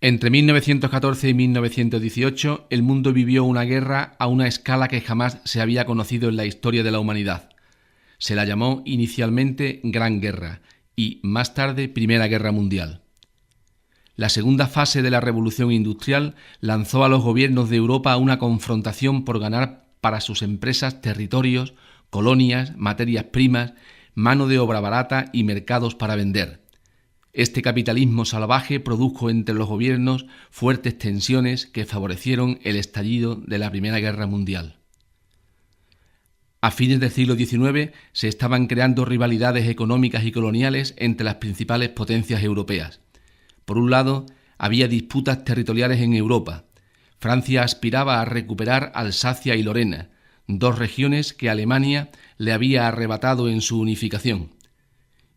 Entre 1914 y 1918, el mundo vivió una guerra a una escala que jamás se había conocido en la historia de la humanidad. Se la llamó inicialmente Gran Guerra y, más tarde, Primera Guerra Mundial. La segunda fase de la Revolución Industrial lanzó a los gobiernos de Europa a una confrontación por ganar para sus empresas territorios, colonias, materias primas, mano de obra barata y mercados para vender. Este capitalismo salvaje produjo entre los gobiernos fuertes tensiones que favorecieron el estallido de la Primera Guerra Mundial. A fines del siglo XIX se estaban creando rivalidades económicas y coloniales entre las principales potencias europeas. Por un lado, había disputas territoriales en Europa. Francia aspiraba a recuperar Alsacia y Lorena, dos regiones que Alemania le había arrebatado en su unificación.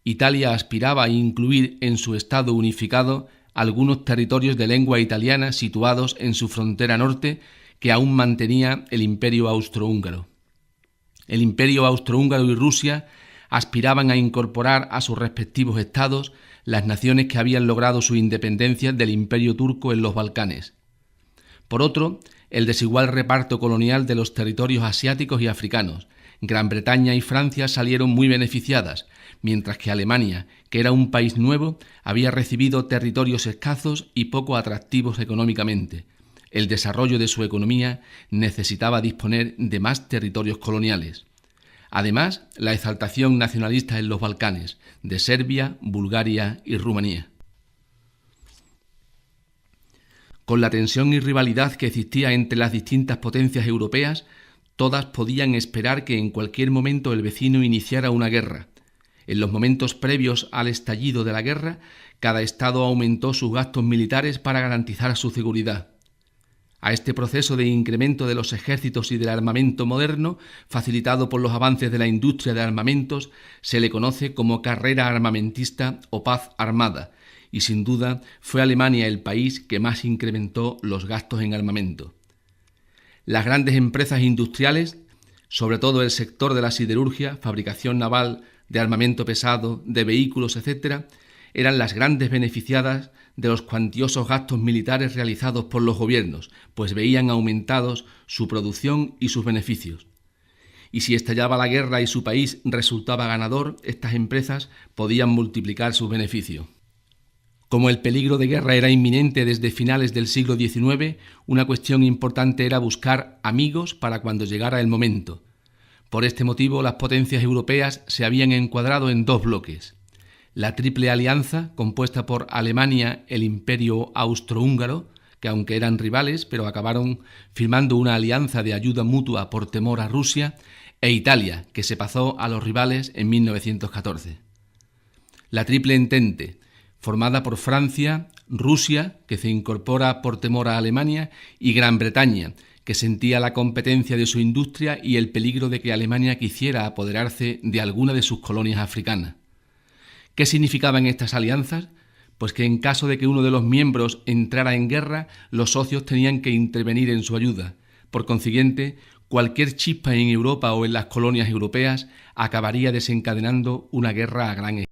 Italia aspiraba a incluir en su Estado unificado algunos territorios de lengua italiana situados en su frontera norte que aún mantenía el Imperio Austrohúngaro. El Imperio Austrohúngaro y Rusia aspiraban a incorporar a sus respectivos estados las naciones que habían logrado su independencia del Imperio turco en los Balcanes. Por otro, el desigual reparto colonial de los territorios asiáticos y africanos. Gran Bretaña y Francia salieron muy beneficiadas, mientras que Alemania, que era un país nuevo, había recibido territorios escasos y poco atractivos económicamente. El desarrollo de su economía necesitaba disponer de más territorios coloniales. Además, la exaltación nacionalista en los Balcanes, de Serbia, Bulgaria y Rumanía. Con la tensión y rivalidad que existía entre las distintas potencias europeas, todas podían esperar que en cualquier momento el vecino iniciara una guerra. En los momentos previos al estallido de la guerra, cada estado aumentó sus gastos militares para garantizar su seguridad. A este proceso de incremento de los ejércitos y del armamento moderno, facilitado por los avances de la industria de armamentos, se le conoce como carrera armamentista o paz armada, y sin duda fue Alemania el país que más incrementó los gastos en armamento. Las grandes empresas industriales, sobre todo el sector de la siderurgia, fabricación naval, de armamento pesado, de vehículos, etc., eran las grandes beneficiadas de los cuantiosos gastos militares realizados por los gobiernos, pues veían aumentados su producción y sus beneficios. Y si estallaba la guerra y su país resultaba ganador, estas empresas podían multiplicar sus beneficios. Como el peligro de guerra era inminente desde finales del siglo XIX, una cuestión importante era buscar amigos para cuando llegara el momento. Por este motivo, las potencias europeas se habían encuadrado en dos bloques. La Triple Alianza, compuesta por Alemania, el Imperio Austrohúngaro, que aunque eran rivales, pero acabaron firmando una alianza de ayuda mutua por temor a Rusia, e Italia, que se pasó a los rivales en 1914. La Triple Entente, formada por Francia, Rusia, que se incorpora por temor a Alemania, y Gran Bretaña, que sentía la competencia de su industria y el peligro de que Alemania quisiera apoderarse de alguna de sus colonias africanas. ¿Qué significaban estas alianzas? Pues que en caso de que uno de los miembros entrara en guerra, los socios tenían que intervenir en su ayuda. Por consiguiente, cualquier chispa en Europa o en las colonias europeas acabaría desencadenando una guerra a gran escala.